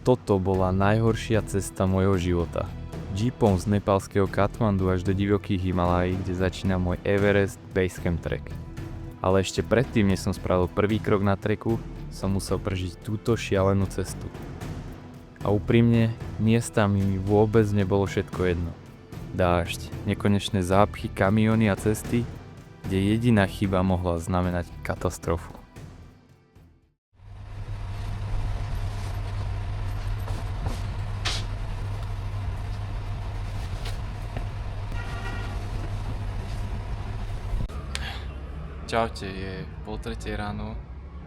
toto bola najhoršia cesta môjho života. Jeepom z nepálskeho Katmandu až do divokých Himalají, kde začína môj Everest Basecamp Trek. Ale ešte predtým, než som spravil prvý krok na treku, som musel prežiť túto šialenú cestu. A úprimne, miestami mi vôbec nebolo všetko jedno. Dážď, nekonečné zápchy, kamióny a cesty, kde jediná chyba mohla znamenať katastrofu. Čaute, je 2:30 ráno,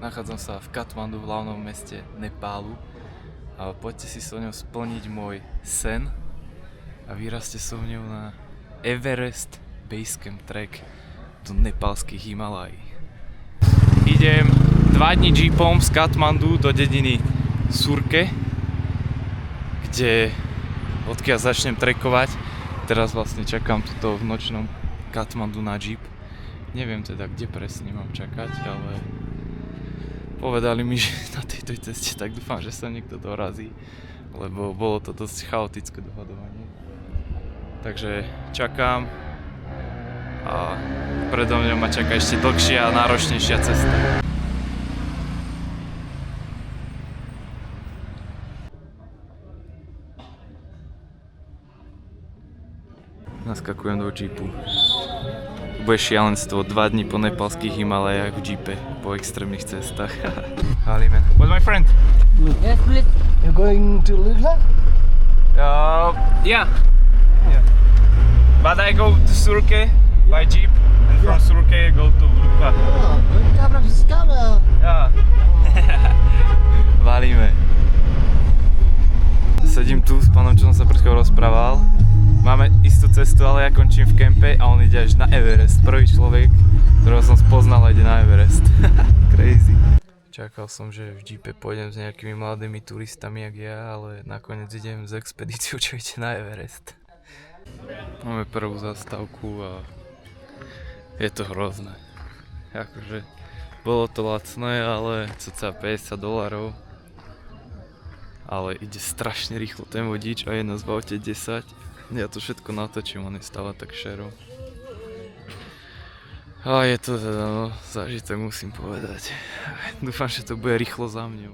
nachádzam sa v Katmandu, v hlavnom meste Nepálu a poďte si so mňou splniť môj sen a vyrazte so mňou na Everest Basecamp Trek do nepálskych Himalají. Idem 2 dní jeepom z Katmandu do dediny Surke, odkiaľ začnem trekovať. Teraz vlastne čakám tuto v nočnom Katmandu na jeep. Neviem teda, kde presne mám čakať, ale povedali mi, že na tejto ceste, tak dúfam, že sa niekto dorazí, lebo bolo to dosť chaotické dohadovanie. Takže čakám a predo mňou ma čaká ešte dlhšia a náročnejšia cesta. Naskakujem do jeepu. Bude šialenstvo 2 dní po nepálskych Himalajách v jeepe po extrémnych cestách. Ali man. What's my friend? Yes, please. You're going to Lugla? Yeah. But I go to Surke by jeep and from Surke I go to Lugla. Oh, dobra, wszystko. Yeah. Valíme. Sedím tu s pánom, čo som sa pred chvíľou rozprával. Máme istú cestu, ale ja končím v kempe a on ide až na Everest. Prvý človek, ktorého som spoznal, ide na Everest. Crazy. Čakal som, že v jeepe pôjdem s nejakými mladými turistami jak ja, ale nakoniec idem z expedíciu, čo ide na Everest. Máme prvú zastávku a je to hrozné. Akože bolo to lacné, ale cca $50. Ale ide strašne rýchlo ten vodič a je nás v aute 10. Ja to všetko natočím, on je stále tak šero. A je to teda zážitek, musím povedať. Dúfam, že to bude rýchlo za mňou.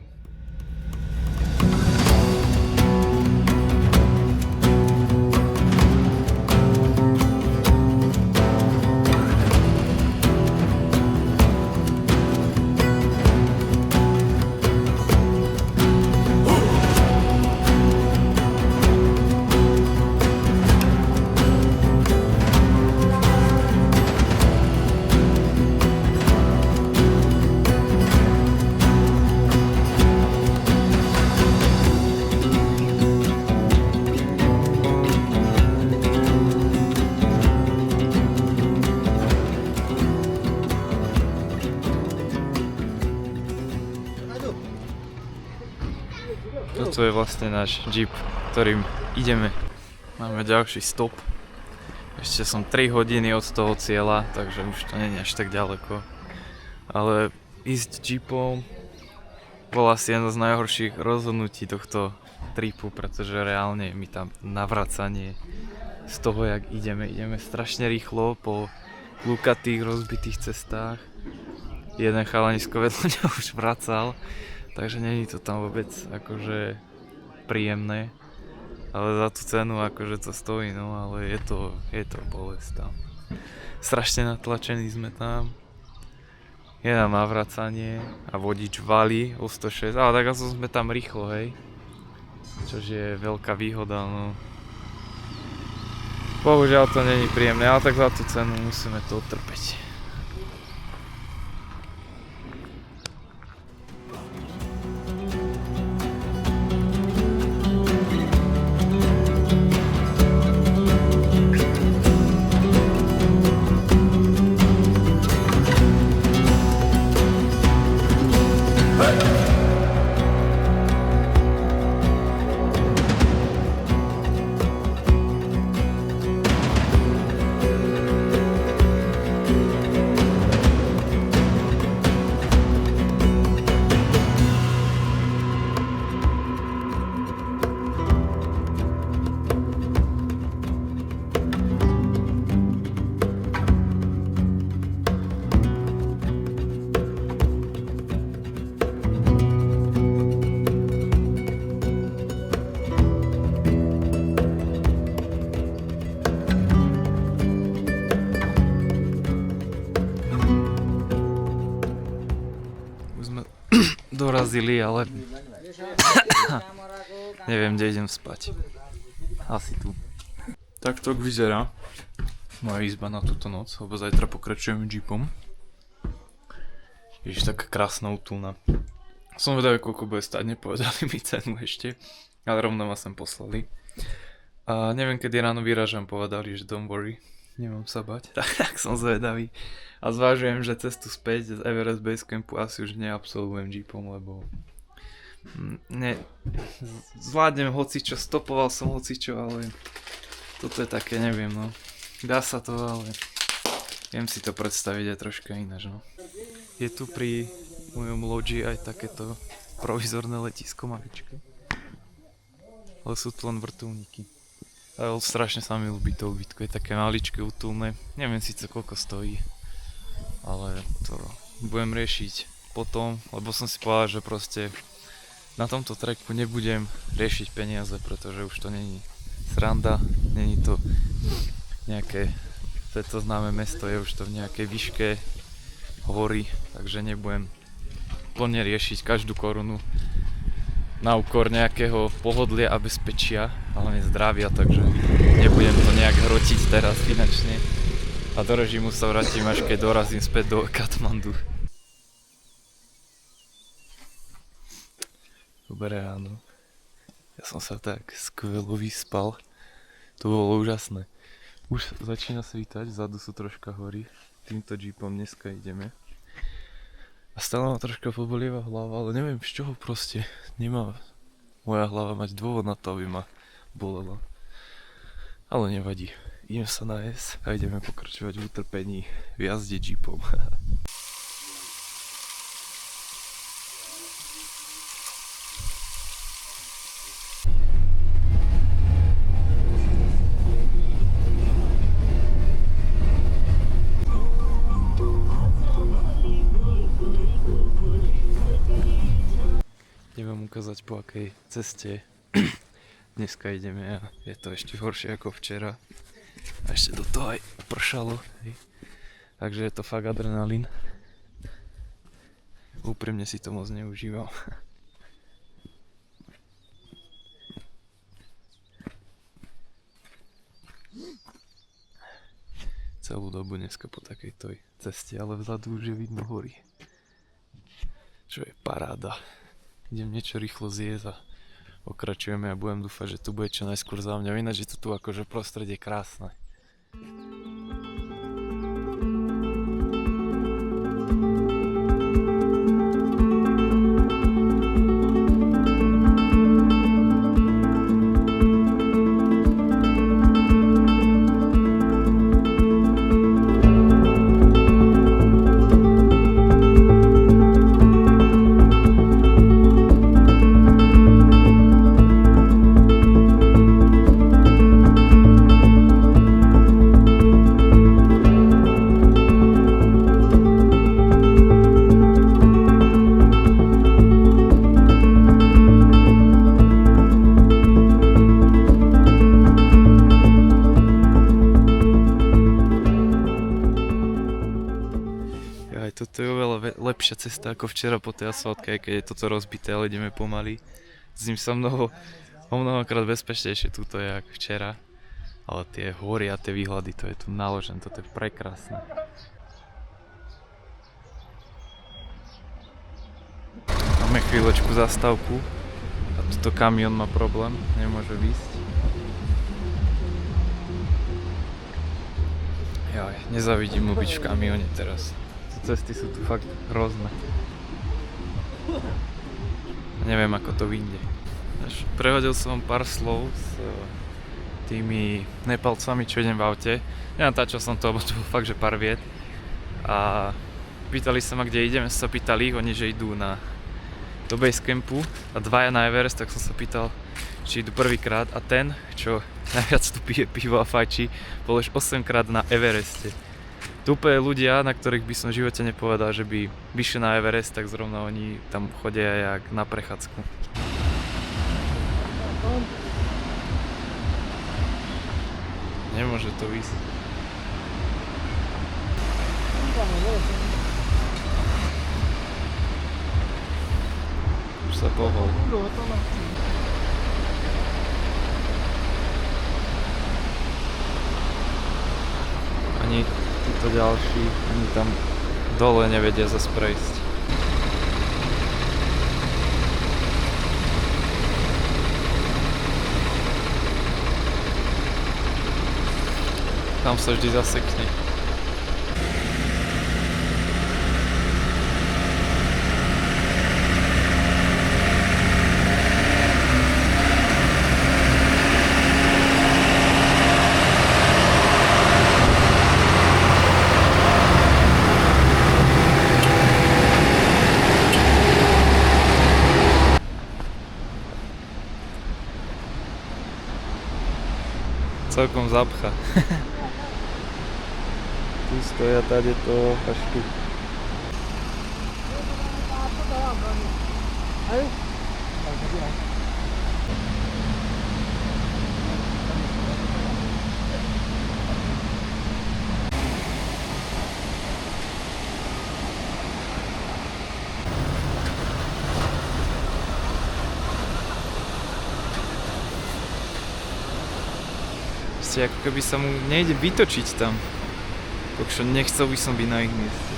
Toto je vlastne náš jeep, ktorým ideme. Máme ďalší stop. Ešte som 3 hodiny od toho cieľa, takže už to nie je až tak ďaleko. Ale ísť jeepom bolo asi jedno z najhorších rozhodnutí tohto tripu, pretože reálne mi tam navracanie z toho, jak ideme strašne rýchlo po klukatých, rozbitých cestách. Jeden chalanisko vedľa mňa už vracal. Takže není to tam vôbec akože príjemné, ale za tú cenu akože to stojí, no ale je to bolesť tam. Strašne natlačení sme tam, je nám navracanie a vodič valí o 106, ale tak asi sme tam rýchlo, hej, čož je veľká výhoda, no. Bohužiaľ to není príjemné, ale tak za tú cenu musíme to utrpeť. urazili, ale neviem, kde idem spať. Asi tu. Tak to vyzerá moja izba na túto noc, lebo zajtra pokračujem jeepom. Ježiš, taká krásna útulná. Som vedavý, koľko bude stáť, nepovedali mi cenu ešte, ale rovno ma sem poslali. A neviem, kedy ráno vyrážam, povedali, že don't worry, nemám sa bať, tak som zvedavý. A zvážujem, že cestu späť z Everest Base Campu asi už neabsolvujem jeepom, lebo zvládnem hocičo, stopoval som hocičo, ale toto je také, neviem, no. Dá sa to, ale viem si to predstaviť aj troška ináč, no. Je tu pri mojom lodži aj takéto provizorné letisko maličké. Ale sú tu len vrtuľníky. Ale strašne sa mi ľúbi to ubytko, je také maličké, útulné. Neviem síce koľko stojí, ale to budem riešiť potom, lebo som si povedal, že proste na tomto treku nebudem riešiť peniaze, pretože už to není sranda, není to nejaké, to známe mesto, je už to v nejakej výške hory, takže nebudem plne riešiť každú korunu na úkor nejakého pohodlia a bezpečia, ale zdravia, takže nebudem to nejak hrotiť teraz finančne a do režimu sa vrátim, až keď dorazím späť do Katmandu. Dobré ráno. Ja som sa tak skvelo vyspal. To bolo úžasné. Už začína svítať, vzadu sú troška hory. Týmto jeepom dneska ideme. A stále ma troška pobolieva hlava, ale neviem z čoho proste. Nemá moja hlava mať dôvod na to, aby ma bolela. Ale nevadí. Idem sa najesť a ideme pokračovať v utrpení v jazde jeepom. Neviem ukázať, po akej ceste dneska ideme a je to ešte horšie ako včera. A ešte do toho aj pršalo. Hej. Takže je to fakt adrenalín. Úprimne si to moc neužívam. Celú dobu dneska po takejto ceste, ale vzadu už je vidno hory. Čo je paráda. Idem niečo rýchlo zjesť a pokračujeme a budem dúfať, že tu bude čo najskôr za mňa. Ináč je to tu akože prostredie krásne. Toto je oveľa lepšia cesta ako včera po tej asfaltke, aj keď je toto rozbité, ale ideme pomaly. Zním sa mnohokrát bezpečnejšie túto je ako včera. Ale tie hory a tie výhľady, to je tu naložené, toto je prekrásne. Máme chvíľočku zastávku a tuto kamión má problém, nemôže výjsť. Jaj, nezavidím mu byť v kamióne teraz. Cesty sú tu fakt hrozné. Neviem, ako to vyjde. Prehodil som vám pár slov s tými Nepalcami, čo idem v aute. Nenatáčal som to, lebo to bolo fakt, že pár viet. A pýtali sa ma, kde ideme, sa pýtali ich, oni, že idú do base campu a dvaja na Everest, tak som sa pýtal, či idú prvýkrát a ten, čo najviac tu pije pivo a fajčí, bol už 8-krát na Evereste. Tu úplne ľudia, na ktorých by som v živote nepovedal, že by vyšli na Everest, tak zrovna oni tam chodia jak na prechádzku. Nemôže to ísť. sa pohol. Ani títo ďalší, ani tam dole nevedia zase prejsť. Tam sa vždy zasekne. Celkom zapcha. Tu stoja tady to až tu. Ako keby sa mu nejde vytočiť tam. Takže nechcel by som byť na ich mieste.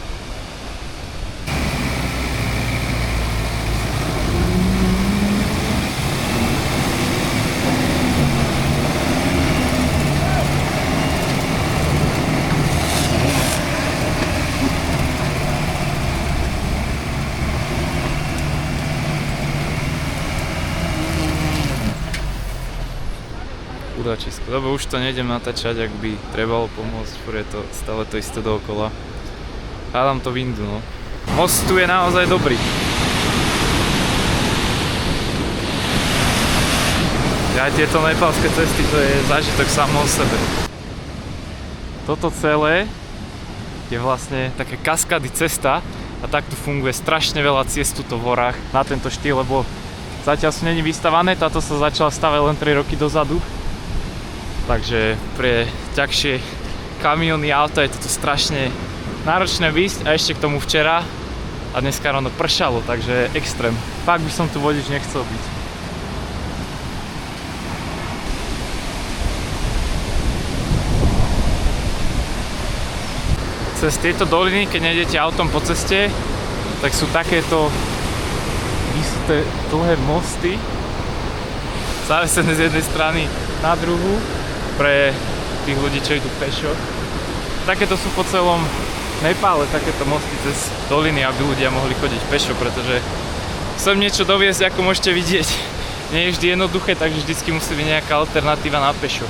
Chudáčisko, lebo už to nejdem natáčať, ak by trebalo pomôcť, je to stále to isté dookola. Hádam to vindu, no. Most tu je naozaj dobrý. Ja tieto nepalské cesty, to je zážitok samo o sebe. Toto celé je vlastne také kaskady cesta a takto funguje strašne veľa ciest tuto v horách na tento štýl, lebo zatiaľ sú není vystavané, táto sa začala stavať len 3 roky dozadu. Takže pre ťažšie kamiony, auta je toto strašne náročné výjsť a ešte k tomu včera a dneska ráno pršalo, takže extrém. Fakt by som tu vodič nechcel byť. Cez tieto doliny, keď nejdete autom po ceste, tak sú takéto isté dlhé mosty zavesené z jednej strany na druhú pre tých ľudí, čo idú pešo. Takéto sú po celom Nepále, takéto mosty cez doliny, aby ľudia mohli chodiť pešo, pretože chcem niečo doviesť, ako môžete vidieť. Nie je vždy jednoduché, takže vždycky musí byť nejaká alternatíva na pešo.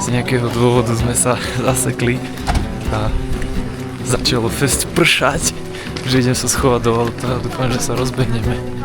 Z nejakého dôvodu sme sa zasekli a začalo fest pršať, že idem sa schovať do auta a dúfam, že sa rozbehneme.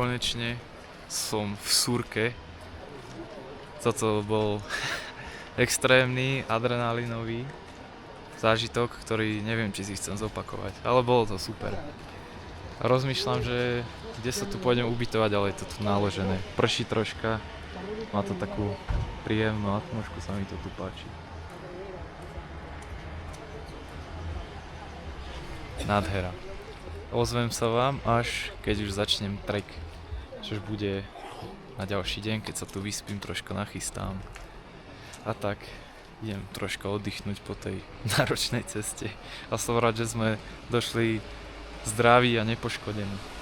konečne som v Surke. Toto bol extrémny adrenalinový zážitok, ktorý neviem, či si chcem zopakovať, ale bolo to super. A rozmýšľam, že kde sa tu pôjdem ubytovať, ale je to tu naložené. Prší troška, má to takú príjemnú atmosféru, sa mi to tu páči. Nádhera. Ozvem sa vám, až keď už začnem trek, čož bude na ďalší deň, keď sa tu vyspím, troška nachystám. A tak idem troška oddychnúť po tej náročnej ceste. A som rád, že sme došli zdraví a nepoškodení.